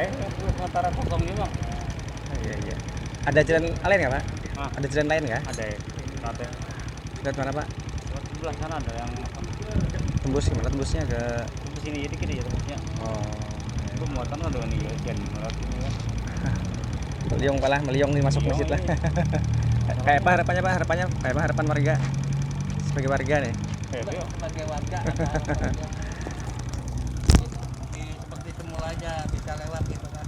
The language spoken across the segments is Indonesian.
ya, sementara kosong ini bang. Iya iya. Ada jalan lain nggak Pak? Ah, Ada jalan lain nggak? ada ya, ada. Lewat mana Pak? Sebelah sana ada yang apa? Tembus gimana? Tembusnya ke Tembus sini jadi gini ya tembusnya. oh Itu muatan ada nih ya, jangan melewat ini kan. Meliong palah Meliong nih masuk masjid lah. Kayak apa harapannya Pak? Harapannya kayak apa harapan warga sebagai warga nih? Sebagai warga seperti semula aja bisa lewat gitu kan.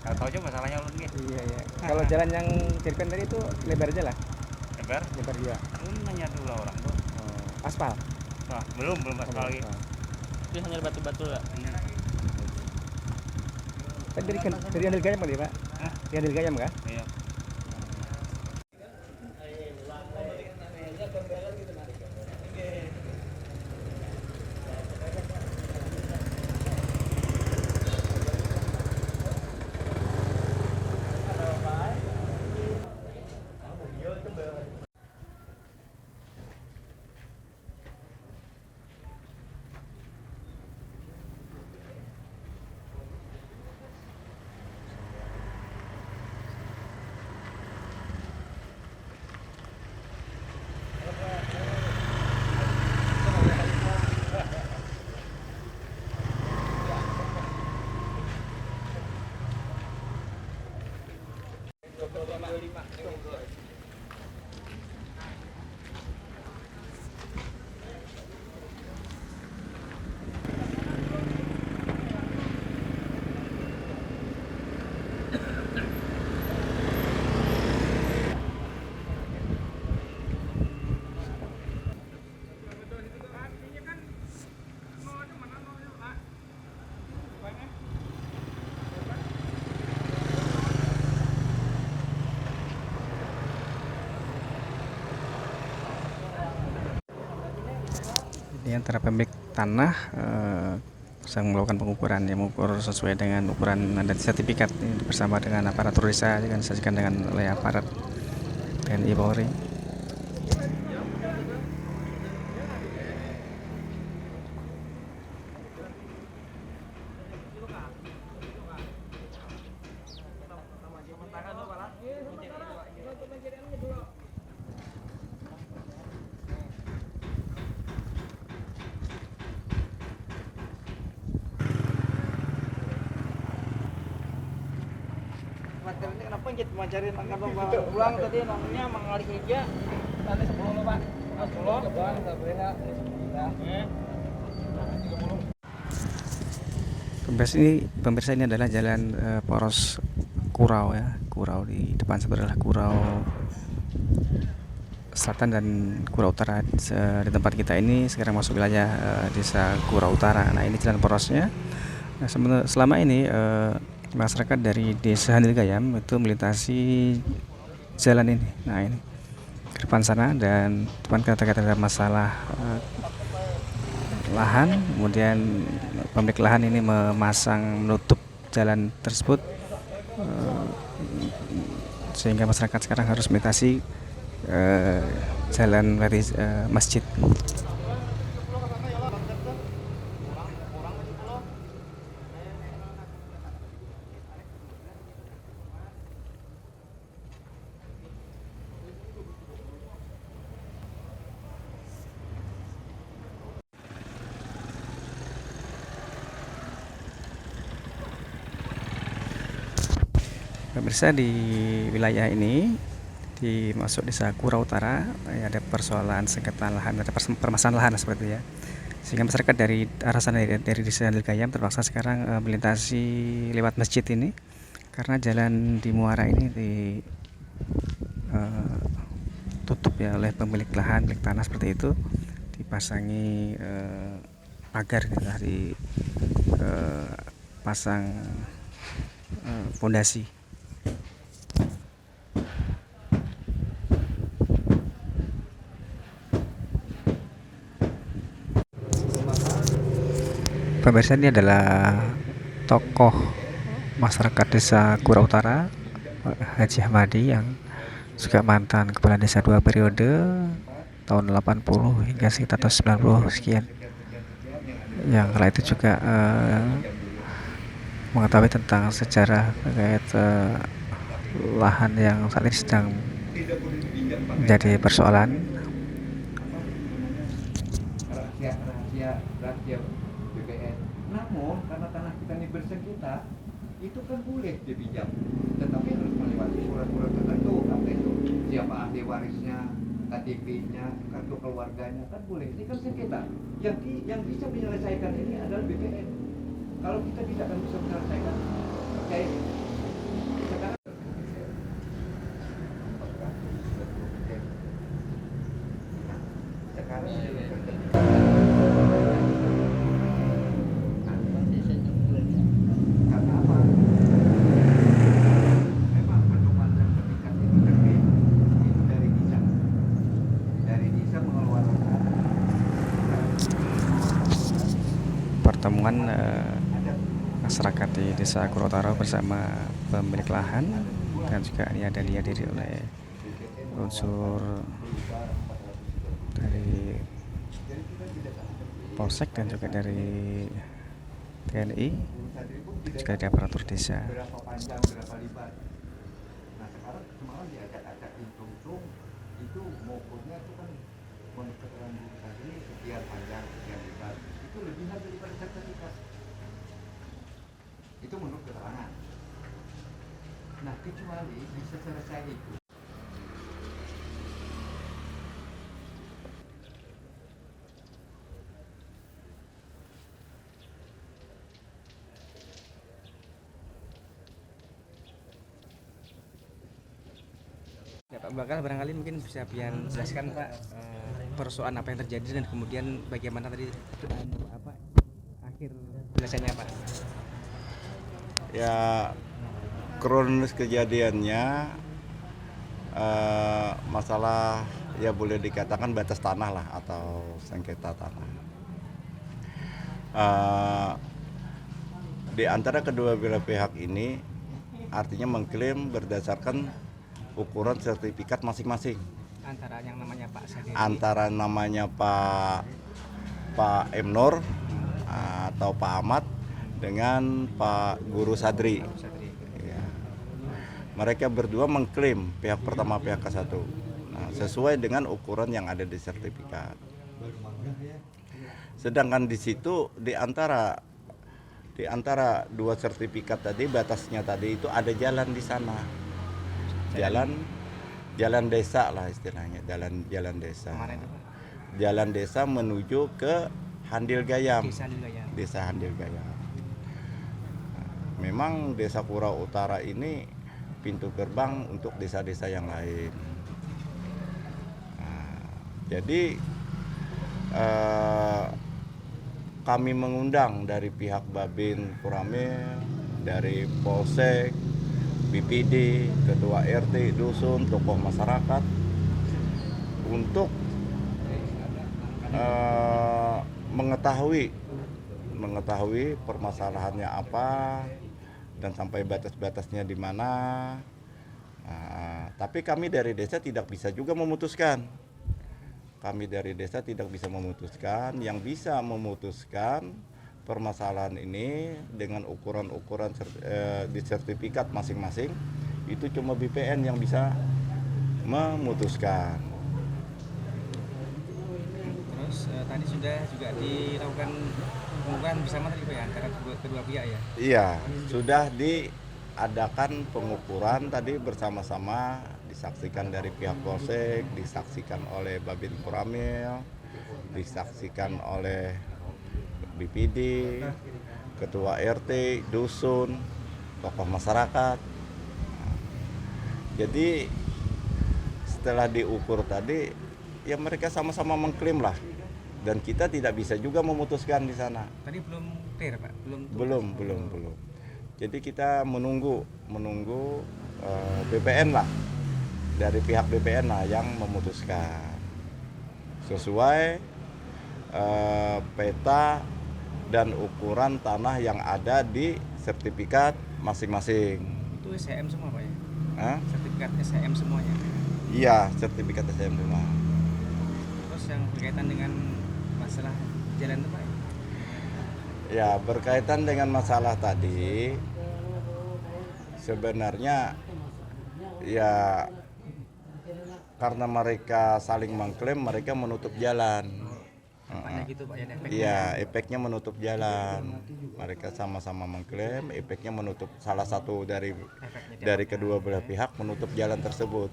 Kalau tahu aja masalahnya ulun gitu. Iya iya. Kalau jalan yang Cirken tadi itu lebar aja lah. Lebar? Lebar juga. Ulun nanya dulu orang tuh. Oh, aspal. Wah, belum aspal lagi. Itu hanya batu-batu lah. Tadi dari Andil Gayam kali Pak? Hah? Dari Andil Gayam kah? Iya. Ini antara pemilik tanah sedang melakukan pengukuran yang mengukur sesuai dengan ukuran dan sertifikat ini bersama dengan aparatur desa yang disajikan dengan oleh aparat TNI Polri. Ini kenapa kita mau cari tangkap pulang tadi namanya mengalih hija tadi 10 loh Pak. 10 kebuang sabrena. Pemirsa ini adalah jalan poros Kurau ya, Kurau di depan sebelah Kurau Selatan dan Kurau Utara. Di tempat kita ini sekarang masuk wilayah desa Kurau Utara. Nah ini jalan porosnya. Nah selama ini masyarakat dari desa Handil Gayam itu melintasi jalan ini. Nah ini ke depan sana dan depan kata-kata ada masalah lahan, kemudian pemilik lahan ini memasang menutup jalan tersebut sehingga masyarakat sekarang harus melintasi jalan dari masjid. Pemirsa di wilayah ini masuk desa Kurau Utara ada persoalan sengketa lahan, ada permasalahan lahan seperti itu ya. Sehingga masyarakat dari arah sana dari desa Handil Gayam terpaksa sekarang melintasi lewat masjid ini karena jalan di muara ini tutup ya oleh pemilik lahan, pemilik tanah seperti itu, dipasangi pagar gitu, dipasang fondasi. Pemirsa ini adalah tokoh masyarakat desa Kurau Utara, Haji Ahmadi yang juga mantan kepala desa 2 periode tahun 80 hingga sekitar tahun 90 sekian. yang kala itu juga mengetahui tentang sejarah terkait lahan yang saat ini sedang menjadi persoalan. rahasia BPN. Namun karena tanah kita ini bersengketa, itu kan boleh dipinjam, tetapi harus melewati surat-surat tertentu. Apa itu? Siapa ahli warisnya, KTP-nya, kartu keluarganya, kan boleh. Ini kan sengketa. Yang bisa menyelesaikan ini adalah BPN. Kalau kita tidak akan bisa menyelesaikan, oke. Sekarang karena apa? Memang pedoman sertifikat itu terbit itu dari desa mengeluarkan Pertemuan masyarakat di Desa Kuroutara bersama pemilik lahan, dan juga ini ada dihadiri oleh unsur dari Polsek dan juga dari TNI, juga dari aparatur desa. berapa panjang, berapa lebar. Nah sekarang semalam diajak-ajak hitung-hitung itu mengukurnya itu kan menurut keterangan guru tadi sekian panjang, sekian lebar. Itu lebihan daripada sertifikat. Itu menurut keterangan. Nah kecuali bisa selesai itu. Ya Pak Bakal, barangkali mungkin bisa biar jelaskan Pak persoalan apa yang terjadi dan kemudian bagaimana tadi akhir penjelasannya Pak. Ya, kronologis kejadiannya masalah ya boleh dikatakan batas tanah lah atau sengketa tanah. Di antara kedua belah pihak ini artinya mengklaim berdasarkan ukuran sertifikat masing-masing. Antara yang namanya Pak Sadiri, Antara namanya Pak Emnor atau Pak Ahmad dengan Pak Guru Sadri. Ya. Mereka berdua mengklaim pihak pertama pihak ke-1. Nah, sesuai dengan ukuran yang ada di sertifikat. Sedangkan di situ di antara dua sertifikat tadi batasnya tadi itu ada jalan di sana. Jalan desa lah istilahnya, jalan desa. Kemana itu Pak? Jalan desa menuju ke Handil Gayam. Desa Handil Gayam. Memang Desa Kuroutara ini pintu gerbang untuk desa-desa yang lain. Jadi kami mengundang dari pihak Babin Kuramil, dari Polsek, BPD, Ketua RT, Dusun, tokoh masyarakat untuk mengetahui permasalahannya apa dan sampai batas-batasnya di mana. Tapi kami dari desa tidak bisa juga memutuskan. Yang bisa memutuskan permasalahan ini dengan ukuran-ukuran di sertifikat masing-masing itu cuma BPN yang bisa memutuskan. Terus tadi sudah juga dilakukan pengukuran bersama tadi Pak ya, antara kedua pihak ya? Iya, sudah diadakan pengukuran tadi bersama-sama, disaksikan dari pihak Polsek, disaksikan oleh Babin Kuramil, disaksikan oleh BPD, Ketua RT, Dusun, tokoh masyarakat. Jadi setelah diukur tadi, ya mereka sama-sama mengklaim lah. Dan kita tidak bisa juga memutuskan di sana. Tadi belum clear Pak? Belum. Jadi kita menunggu BPN lah, dari pihak BPN lah yang memutuskan sesuai peta dan ukuran tanah yang ada di sertifikat masing-masing. Itu SCM semua Pak ya? sertifikat SCM semuanya. Iya, sertifikat SCM semua. Terus yang berkaitan dengan masalah jalan itu Pak? Ya, berkaitan dengan masalah tadi, sebenarnya ya karena mereka saling mengklaim, mereka menutup jalan. Banyak gitu Pak ya efeknya. Iya, efeknya menutup jalan. Mereka sama-sama mengklaim, efeknya menutup salah satu dari kedua belah pihak menutup jalan tersebut.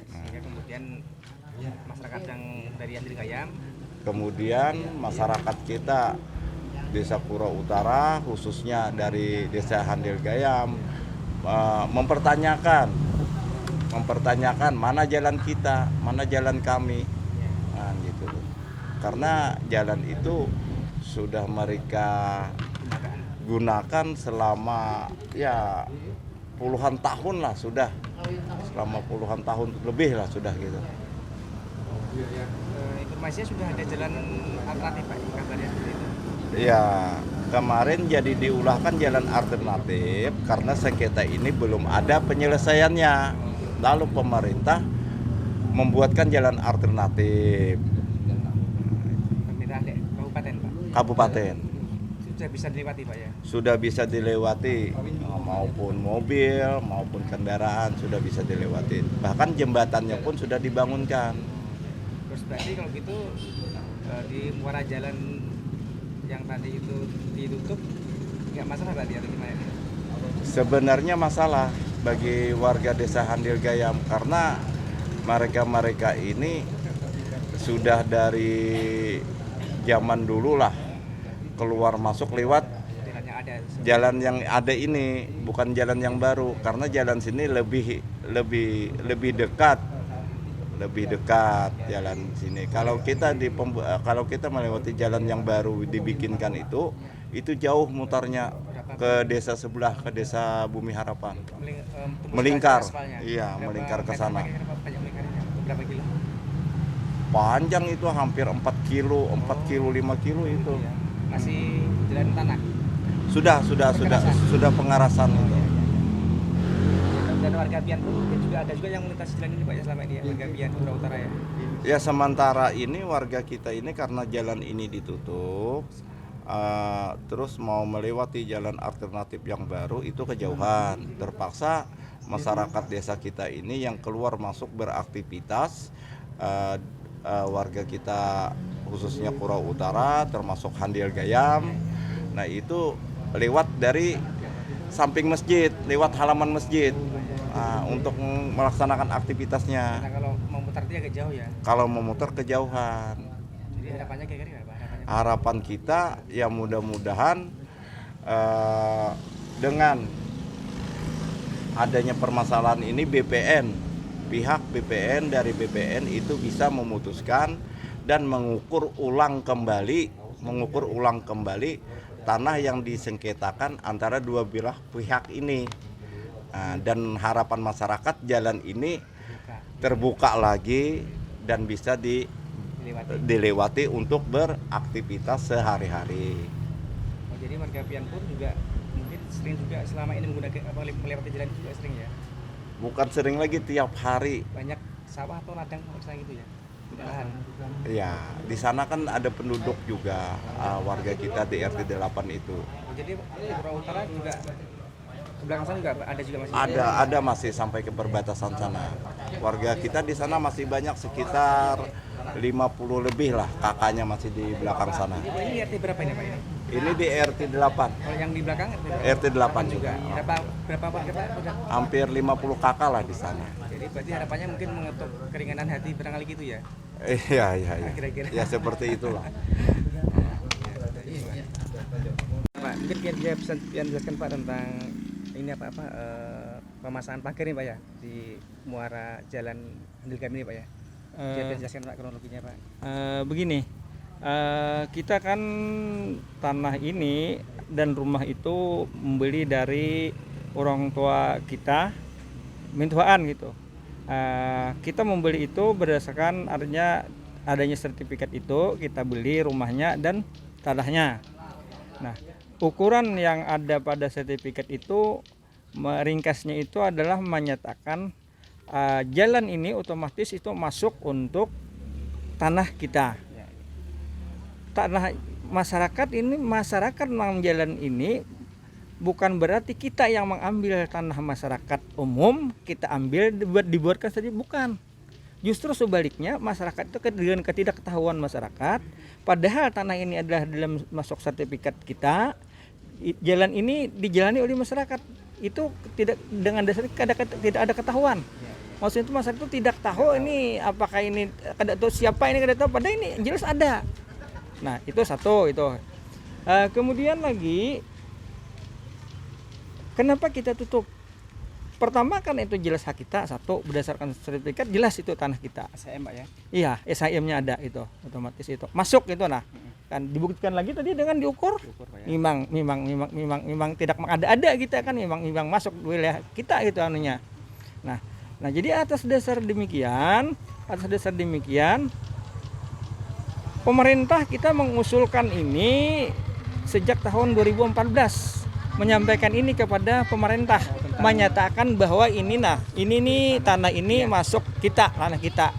Sehingga kemudian masyarakat yang dari Handil Gayam Kemudian masyarakat kita Desa Kura Utara, khususnya dari Desa Handil Gayam, mempertanyakan mana jalan kita, mana jalan kami, nah, gitu. Karena jalan itu sudah mereka gunakan selama ya puluhan tahun lah sudah, selama puluhan tahun lebih lah sudah gitu. informasinya sudah ada jalan alternatif Pak, kabarnya seperti itu. Ya, kemarin jadi diulahkan jalan alternatif karena sengketa ini belum ada penyelesaiannya. Lalu pemerintah membuatkan jalan alternatif Pemerintah kabupaten Pak. kabupaten. Sudah bisa dilewati Pak ya. Sudah bisa dilewati, maupun mobil maupun kendaraan sudah bisa dilewati. Bahkan jembatannya pun sudah dibangunkan. Terus berarti kalau gitu di muara jalan yang tadi itu ditutup nggak masalah berarti atau gimana? Sebenarnya masalah bagi warga Desa Handil Gayam karena mereka ini sudah dari zaman dulu lah keluar masuk lewat Jalan yang ada. jalan yang ada ini, bukan jalan yang baru, karena jalan sini lebih dekat jalan sini. Kalau kita melewati jalan yang baru dibikinkan itu jauh mutarnya ke desa sebelah, ke Desa Bumi Harapan. Melingkar. Iya, melingkar ke sana. Berapa kilo? Panjang itu hampir 4 kilo, 5 kilo itu. Iya. Masih jalan tanah. Sudah pengarasan itu. Dan warga Bian pun mungkin juga ada juga yang melintasi jalan ini Pak ya selama ini ya, warga Bian Kura Utara ya. Ya, sementara ini warga kita ini karena jalan ini ditutup, terus mau melewati jalan alternatif yang baru itu kejauhan. Terpaksa masyarakat desa kita ini yang keluar masuk beraktivitas, warga kita khususnya Kura Utara termasuk Handil Gayam, nah itu lewat dari samping masjid, lewat halaman masjid, untuk melaksanakan aktivitasnya. Nah kalau mau mutar dia agak jauh ya. Kalau memutar kejauhan. Jadi harapannya kira-kira apa harapannya? Harapan kita ya mudah-mudahan dengan adanya permasalahan ini pihak BPN dari BPN itu bisa memutuskan dan mengukur ulang kembali tanah yang disengketakan antara dua belah pihak ini. Dan harapan masyarakat jalan ini terbuka lagi dan bisa dilewati untuk beraktivitas sehari-hari. Oh, jadi warga Bian pun juga mungkin sering juga selama ini melewati jalan juga sering ya. Bukan sering lagi, tiap hari. Banyak sawah atau ladang misalnya gitu ya. Lahan. Ya, di sana kan ada penduduk juga, warga kita di RT 8 itu. Oh, jadi Kura Utara juga belakang sana juga ada juga masih. Ada masih sampai ke perbatasan sana. Warga kita di sana masih banyak, sekitar 50 lebih lah kakaknya masih di belakang sana. Ini RT berapa ini Pak ini? Ini di RT 8. Kalau yang di belakang RT 8 juga. Berapa warga Pak? Udah. Hampir 50 kakak lah di sana. Jadi berarti harapannya mungkin mengetuk keringanan hati barangkali gitu ya. Iya. Kira-kira. Ya seperti itulah. Pak, mungkin dia bisa jelaskan Pak tentang ini pemasangan pagar ini Pak ya di muara jalan Handil Gayam ini Pak ya. Dia bisa jelaskan Pak kronologinya Pak. Begini, kita kan tanah ini dan rumah itu membeli dari orang tua kita, mintuaan gitu. Kita membeli itu berdasarkan adanya sertifikat itu, kita beli rumahnya dan tanahnya. Nah, ukuran yang ada pada sertifikat itu meringkasnya itu adalah menyatakan jalan ini otomatis itu masuk untuk tanah kita. Tanah masyarakat jalan ini bukan berarti kita yang mengambil tanah masyarakat umum, kita ambil dibuatkan saja, bukan. Justru sebaliknya, masyarakat itu dengan ketidaktahuan masyarakat, padahal tanah ini adalah dalam masuk sertifikat kita, jalan ini dijalani oleh masyarakat itu tidak dengan dasar tidak ada ketahuan. Maksudnya itu masyarakat itu tidak tahu ini apakah ini kada tahu siapa ini, kada tahu, padahal ini jelas ada. Nah itu satu itu. Kemudian lagi, kenapa kita tutup? Pertama kan itu jelas hak kita, satu berdasarkan sertifikat jelas itu tanah kita. SHM Pak ya? Iya, SHM-nya ada itu, otomatis itu masuk itu. Nah kan dibuktikan lagi tadi dengan diukur. Pak ya? Memang tidak ada kita kan, memang masuk wilayah kita gitu anunya. Nah jadi atas dasar demikian pemerintah kita mengusulkan ini sejak tahun 2014, menyampaikan ini kepada pemerintah, menyatakan bahwa ini nih tanah ini masuk kita, tanah kita.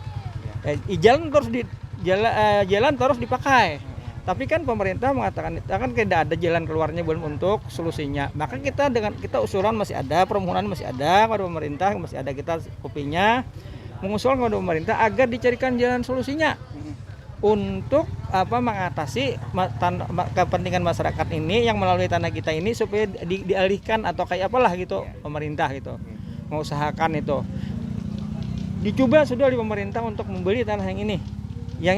Jalan terus dipakai. Tapi kan pemerintah mengatakan kan tidak ada jalan keluarnya belum untuk solusinya. Maka kita usulan masih ada, permohonan masih ada kepada pemerintah, masih ada kita kopinya mengusulkan kepada pemerintah agar dicarikan jalan solusinya untuk mengatasi kepentingan masyarakat ini yang melalui tanah kita ini supaya dialihkan atau kayak apalah gitu pemerintah gitu mengusahakan itu. Dicoba sudah oleh pemerintah untuk membeli tanah yang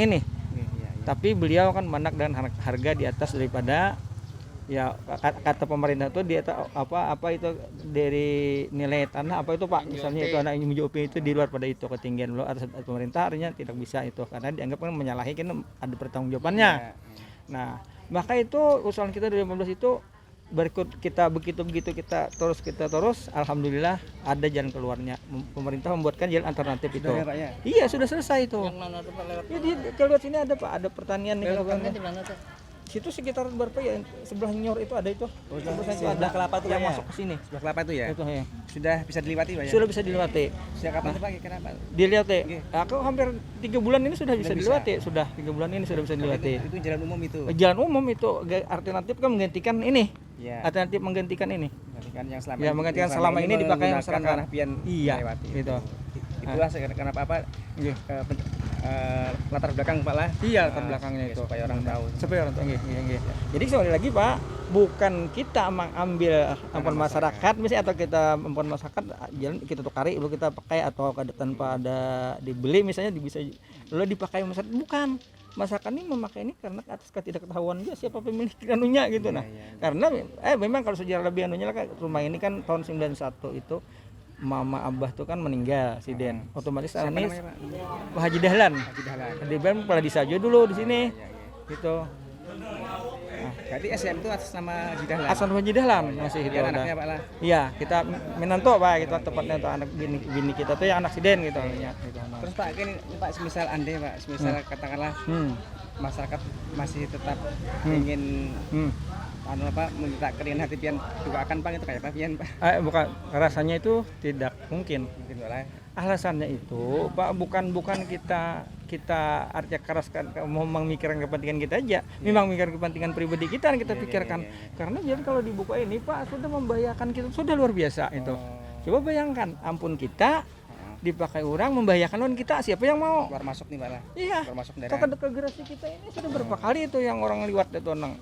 ini. Tapi beliau kan menak dengan harga di atas daripada ya kata pemerintah itu dia apa itu dari nilai tanah apa itu Pak, misalnya itu anak MJOP itu di luar pada itu ketinggian lo atas pemerintah, artinya tidak bisa itu karena dianggap kan menyalahi, kan ada pertanggungjawabannya. Nah maka itu usulan kita dari 2015 itu berikut kita begitu kita terus alhamdulillah ada jalan keluarnya. Pemerintah membuatkan jalan alternatif itu. Sudah, Pak, ya? Iya sudah selesai itu. Yang mana tuh Pak lewat? Ya, kalau sini ada Pak, ada pertanian nih. Belokannya di mana tuh? Situ sekitar berapa ya, sebelah Nyor itu ada itu. Sebelah Kelapa tuh yang ya? masuk ke sini. Sebelah Kelapa itu ya? Itu ya. Sudah bisa dilewati Pak ya? Sudah bisa dilewati. Sejak kapan tuh Pak? Kenapa? Dilihat ya. Oke. Aku hampir 3 bulan ini sudah bisa bisa. dilewati. Sudah 3 bulan ini sudah bisa dilewati. Itu jalan umum itu. Jalan umum itu alternatif kan menggantikan ini. Ya. Alternatif menggantikan ini. Menggantikan yang selama Ya, menggantikan selama ini dipakai menggunakan masyarakat. tanah pian Iya, melewati. gitu. Itulah kenapa Iya. latar belakang Pak lah. Iya, latar belakangnya itu. Supaya orang tahu. Supaya orang tahu. Iya. Jadi sekali lagi Pak, bukan kita mengambil ampun masyarakat, misalnya atau kita ampun masyarakat jalan kita tukari lalu kita pakai atau tanpa ada dibeli misalnya bisa lalu dipakai masyarakat, bukan. Masyarakat ini memakai ini karena atas ketidaktahuan dia siapa pemilik anunya gitu. Karena memang kalau sejarah lebih anunya lah, rumah ini kan tahun 91 itu Mama Abah tuh kan meninggal si Den. Otomatis Siapa ini namanya, Pak? Haji Dahlan. Haji Dahlan. Haji Dahlan pernah disajo dulu di sini. Gitu. Jadi SM itu atas nama Haji Dahlan. Asal Haji Dahlan masih itu Ya, ada. anaknya Pak lah. Iya, kita menantu Pak, kita tepatnya untuk anak bini kita tuh yang anak siden gitu. Terus Pak, ini Pak semisal andai Pak, semisal katakanlah masyarakat masih tetap ingin minta keringan hati pian juga akan Pak, itu kayak apa pian Pak? Bukan, rasanya itu tidak mungkin. Mungkin lah. Alasannya itu Pak bukan kita artinya keras mau memikirkan kepentingan kita aja, memang memikirkan kepentingan pribadi kita yang kita pikirkan. Karena jadi kalau dibuka ini Pak sudah membahayakan kita, sudah luar biasa itu. Coba bayangkan, ampun kita dipakai orang membahayakan lawan kita, siapa yang mau? Keluar masuk nih Pak lah. Iya. Keluar masuk daerah. Ke gerasi kita ini sudah berapa kali itu yang orang liwat itu nang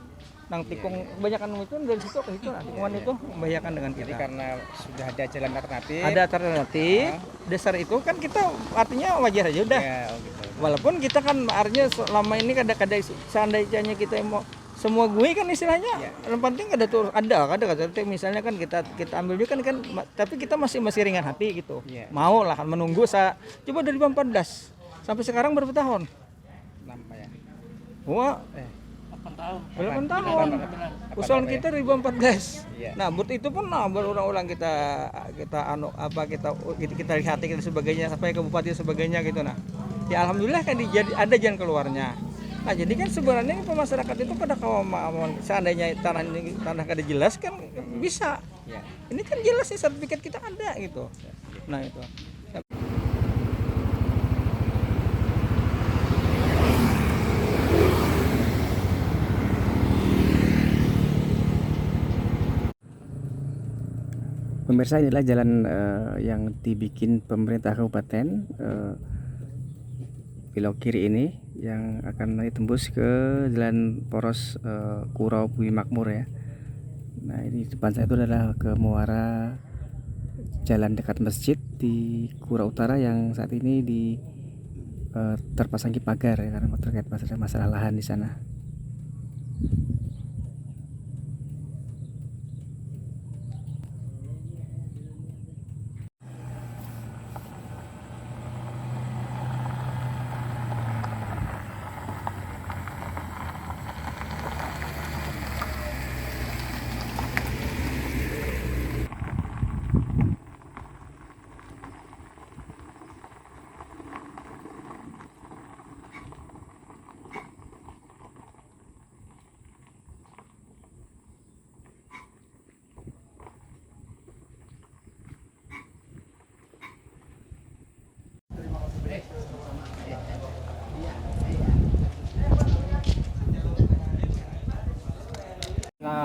tikung kebanyakan itu dari situ ke situ tikungan itu membahayakan dengan kita. Jadi karena sudah ada jalan alternatif. Ada alternatif. Dasar itu kan kita artinya wajar aja udah. Ya, gitu. Walaupun kita kan artinya selama ini kadang-kadang seandainya kita mau semua gue kan istilahnya yang penting ada misalnya kan kita ambil juga kan tapi kita masih ringan hati gitu. Mau lah menunggu coba dari 2014 sampai sekarang berapa tahun? Lama ya. Wah, 8 tahun. Usulan kita 2014. Nah, buat itu pun berulang-ulang kita lihat kita sebagainya sampai ke bupati sebagainya gitu. Nah, ya alhamdulillah kan ada jalan keluarnya. Nah, jadi kan sebenarnya masyarakat itu pada kalau seandainya tanah kada jelas kan bisa. Ini kan jelas sih sertifikat kita ada gitu. Nah, itu. Pemirsa, inilah jalan yang dibikin pemerintah kabupaten, belok kiri ini yang akan nanti tembus ke jalan poros Kurau Bumi Makmur ya. Nah, ini depan saya itu adalah ke muara jalan dekat masjid di Kurau Utara yang saat ini terpasang pagar ya, karena terkait masalah lahan di sana.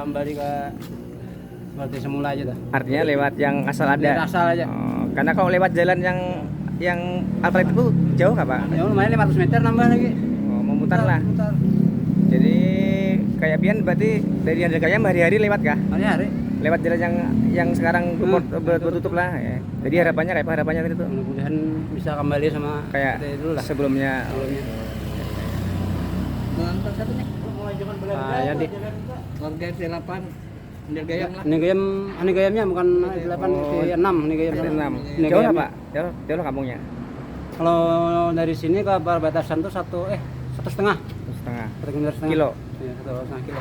Kembali ke seperti semula aja dah. Artinya lewat yang asal ada. Biar asal aja. Oh, karena kalau lewat jalan yang alternatif itu jauh nggak Pak? Ya lumayan 500 meter nambah lagi. Oh, memutar lah. Mutar. Jadi kayak pian berarti dari yang dekatnya hari-hari lewat kah? Hari-hari. Lewat jalan yang sekarang bertutup lah ya. Jadi harapannya itu Mudah-mudahan bisa kembali sama kayak seperti dulu lah. sebelumnya. Ya di Warga RT8 Nirgayam lah. Ini gayamnya bukan 8 ke 6, ini gayam RT6. 6. Jauh lah Pak? Jauh lah kampungnya. Kalau dari sini ke perbatasan tuh 1,5 1,5 kilo. Iya, 1,5 kilo.